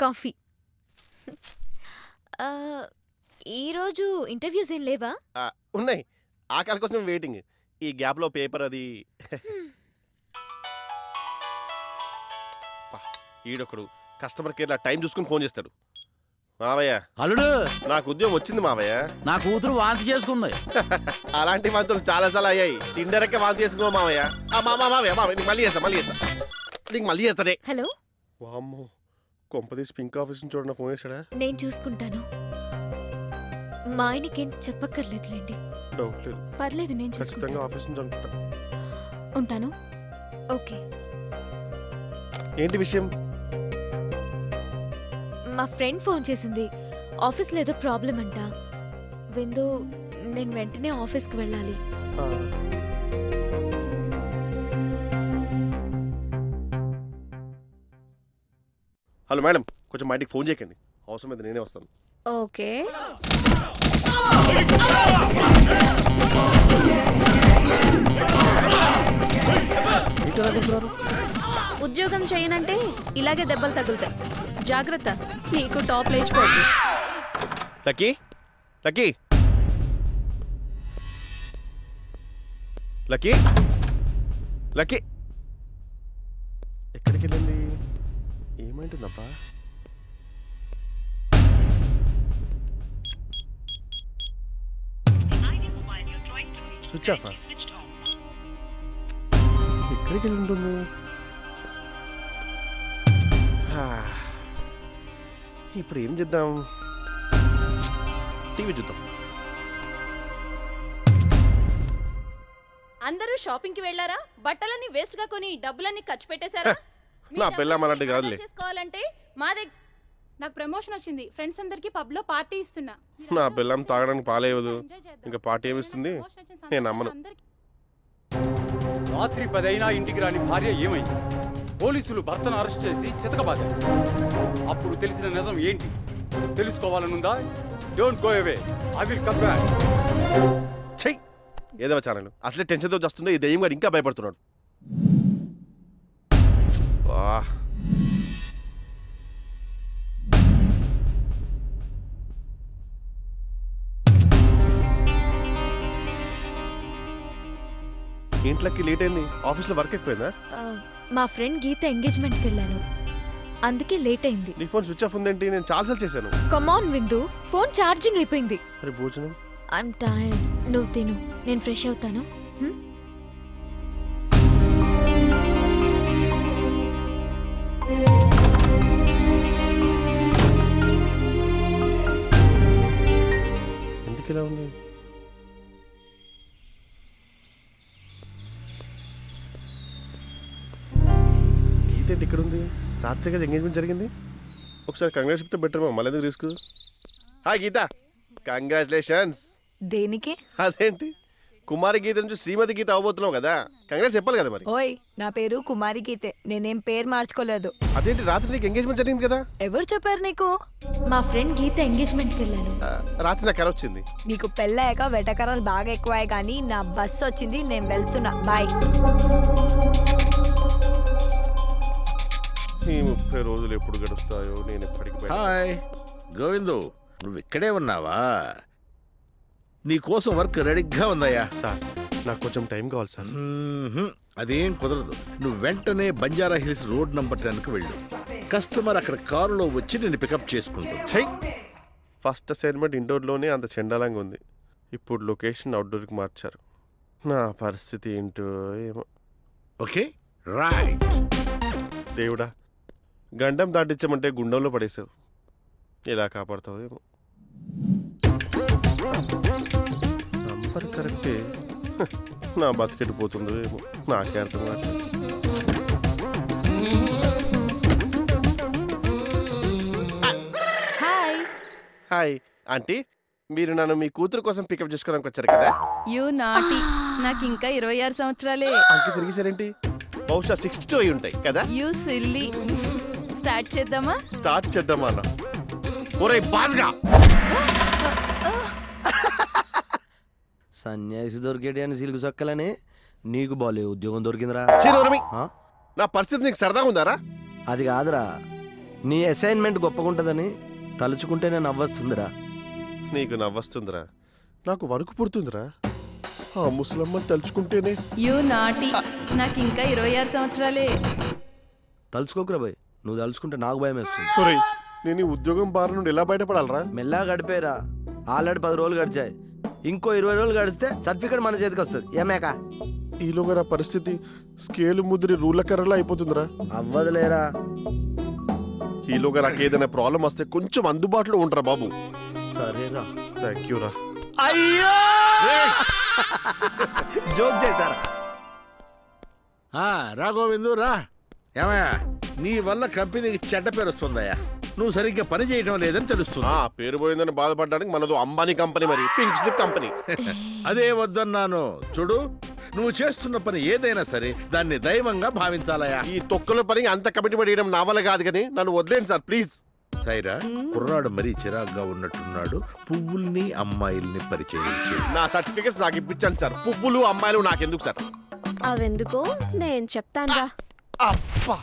Coffee. ఈరోజు interviews ఏం లేవా? ఉన్నాయి. ఆకలి కోసం వెయిటింగ్. ఈ గ్యాప్ లో పేపర్ అది. ఈడొకడు కస్టమర్ కేర్ లా టైం చూసుకుని ఫోన్ చేస్తాడు. మావయ్య అల్లుడు, నాకు ఉద్యోగం వచ్చింది మావయ్య. నా కూతురు వాంతి చేసుకుంది. అలాంటి వాంతులు చాలా సార్లు అయ్యాయి. తిండరకే వాంతి చేసుకో మావయ్య. మావయ్య నీకు మళ్ళీ చేస్తాడే. హలో, వామ్మో, కొంపదీసి పింక్ ఆఫీస్ నుంచి చూడన ఫోన్ చేశాడా? నేను చూసుకుంటాను. మా ఆయనకేం చెప్పక్కర్లేదులేండి. డౌట్ లేదు. పర్లేదు, నేను ఖచ్చితంగా చూసుకుంటాను. ఆఫీస్ నుంచి అనుకుంటా. ఉంటాను. ఓకే. ఏంటి విషయం? మా ఫ్రెండ్ ఫోన్ చేసింది. ఆఫీస్లో ఏదో ప్రాబ్లం అంట. విందు, నేను వెంటనే ఆఫీస్కి వెళ్ళాలి. హలో మేడం, కొంచెం మా ఇంటికి ఫోన్ చేయకండి. అవసరం అయితే నేనే వస్తాను. ఓకే. ఉద్యోగం చేయనంటే ఇలాగే దెబ్బలు తగులుతాయి. జాగ్రత్త, నీకు టాప్ లేచిపోతుంది. లక్కీ లక్కీ లక్కీ లక్కీ ఎక్కడికి వెళ్ళింది? ఏమైంటుందబ్బా? Switch off. ఎక్కడికి వెళ్ళి ఉంటుంది? ఇప్పుడు ఏం చేద్దాం? టీవీ చూద్దాం. అందరూ షాపింగ్ కి వెళ్ళారా? బట్టలన్నీ వేస్ట్ గా కొని డబ్బులన్నీ ఖర్చు పెట్టేశారా? నా పిల్ల అలాంటి కాదులే. చేసుకోవాలంటే మా దగ్గర నాకు ప్రమోషన్ వచ్చింది. ఫ్రెండ్స్ అందరికి పబ్ లో పార్టీ ఇస్తున్నా. నా పిల్లం తాగడానికి పాలేవదు, ఇంకా పార్టీ ఏమిస్తుంది? నేను నమ్మను. రాత్రి 10 అయినా ఇంటికి రాని భార్య ఏమైంది? పోలీసులు భర్తను అరెస్ట్ చేసి చితకబాదారు. అప్పుడు తెలిసిన నిజం ఏంటి తెలుసుకోవాలనుందా? Don't go away, I will come back. చెయ్, ఏదో ఛానల్ అసలే టెన్షన్తో వస్తుందో ఈ దెయ్యం గారు ఇంకా భయపడుతున్నాడు. ఇంట్లోకి లేట్ అయింది. ఆఫీస్లో వర్క్ ఎక్కువైందా? మా ఫ్రెండ్ గీత ఎంగేజ్మెంట్కి వెళ్ళాను, అందుకే లేట్ అయింది. నీ ఫోన్ స్విచ్ ఆఫ్ ఉందేంటి? నేను చాలాసార్లు చేశాను. కమాన్ విందు, ఫోన్ ఛార్జింగ్ అయిపోయింది. అరే భోజనం. ఐఎమ్ టైర్డ్, నువ్వు తిను, నేను ఫ్రెష్ అవుతాను. ఎందుకు ఇలా ఉంది? గీత ఏంటి ఇక్కడ ఉంది? రాత్రి కదా ఎంగేజ్మెంట్ జరిగింది. ఒకసారి కంగ్రాట్స్ చెప్తే బెటర్. మళ్ళీ ఎందుకు రిస్క్? హాయ్ గీత, కంగ్రాచులేషన్స్. దేనికి? అదేంటి, కుమారి గీత నుంచి శ్రీమతి గీత అవబోతున్నావు కదా, కంగ్రాట్స్ చెప్పాలి కదా మరి. ఓయ్, నా పేరు కుమారి గీతే, నేనేం పేరు మార్చుకోలేదు. అదేంటి, రాత్రి నీకు ఎంగేజ్మెంట్ జరిగింది కదా? ఎవరు చెప్పారు నీకు? మా ఫ్రెండ్ గీత ఎంగేజ్మెంట్కి వెళ్ళాను. రాత్రి నాకు కల వచ్చింది. నీకు పెళ్ళాక వెటకరాలు బాగా ఎక్కువాయి, కానీ నా బస్సు వచ్చింది, నేను వెళ్తున్నా, బాయ్. ఈ 30 రోజులు ఎప్పుడు గడుస్తాయో, నేను ఎప్పటికి. హాయ్ గోవిందు, నువ్వు ఇక్కడే ఉన్నావా? నీ కోసం వర్క్ రెడీగా ఉందయ్యా. సార్, నాకు కొంచెం టైం కావాలి సార్. అదేం కుదరదు. నువ్వు వెంటనే బంజారా హిల్స్ రోడ్ నంబర్ 10కి వెళ్ళు. కస్టమర్ అక్కడ కారులో వచ్చి నేను పికప్ చేసుకుంటాను. చెయ్, ఫస్ట్ అసైన్మెంట్ ఇండోర్లోనే అంత చెండాలంగా ఉంది. ఇప్పుడు లొకేషన్ అవుట్డోర్కి మార్చారు. నా పరిస్థితి ఏంటో ఏమో. Okay right. దేవుడా, గండం దాటించమంటే గుండంలో పడేసావు. ఎలా కాపాడుతావు ఏమో. నంబర్ కరెక్టే, నా బతికెట్టిపోతుందో ఏమో, నాకే అర్థం కాదు. హాయ్. హాయ్ ఆంటీ, మీరు నన్ను మీ కూతురు కోసం పికప్ చేసుకోవడానికి వచ్చారు కదా? యూ నాటి, నాకు ఇంకా 26 సంవత్సరాలే. అంకి తిరిగేసారేంటి? బహుశా 62 అయి ఉంటాయి కదా? You silly. స్టార్ట్ చేద్దామా? స్టార్ట్ చేద్దామా అన్న. ఒరే బాస్గా, సన్యాసి దొరికేటి అని సిల్కు సక్కలని నీకు బాలే ఉద్యోగం దొరికిందిరా. నా పరిస్థితి నీకు సరదాగా ఉందారా? అది కాదురా, నీ అసైన్మెంట్ గొప్పగుంటదని తలుచుకుంటేనే నవ్వొస్తుందిరా. నీకు నవ్వొస్తుందిరా, నాకు వణుకు పుడుతుందిరా. ఆ ముసలమ్మని తలుచుకుంటేనే. యూ నాటి, నాకు ఇంకా 26 సంవత్సరాలే. తలుచుకోకురా బాయ్, నువ్వు తలుచుకుంటే నాకు భయం వేస్తుంది. ఒరేయ్, నేను ఈ ఉద్యోగం బారి నుండి ఎలా బయటపడాలరా? మెల్లగా గడిపేరా, ఆల్రెడీ 10 రోజులు గడిచాయి. ఇంకో 20 రోజులు గడిస్తే సర్టిఫికేట్ మన చేతికి వస్తుంది. ఏమేక ఈలోగా నా పరిస్థితి స్కేలు ముదిరి రూళ్ళ కర్రలా అయిపోతుందిరా. అవ్వదులేరా. ఈలోగా నాకు ఏదైనా ప్రాబ్లం వస్తే కొంచెం అందుబాటులో ఉంటారా బాబు? సరేరా. థ్యాంక్ యూ రా. అయ్యో జోక్ చేశారా? రా గోవిందు రా. ఏమయ్యా, నీ వల్ల కంపెనీకి చెడ్డ పేరు వస్తుందయ్యా. నువ్వు సరిగ్గా పని చేయడం లేదని తెలుస్తుంది. పేరు పోయిందని బాధపడడానికి మనది అంబానీ కంపెనీ, మరి పింక్ స్లిప్ కంపెనీ. అదే వద్దన్నాను. చూడు, నువ్వు చేస్తున్న పని ఏదైనా సరే దాన్ని దైవంగా భావించాలయా. ఈ తొక్కల పని అంత కమిట్మెంట్ చేయడం నా వల్ల కాదు, కానీ నన్ను వదిలేండి సార్ ప్లీజ్. సైరా, కుర్రాడు మరీ చిరాగ్గా ఉన్నట్టున్నాడు. పువ్వుల్ని అమ్మాయిల్ని పరిచయం చేయి. నా సర్టిఫికెట్స్ నాకు ఇప్పించండి సార్. పువ్వులు అమ్మాయిలు నాకెందుకు సార్? అవెందుకో నేను చెప్తాను రా. అబ్బా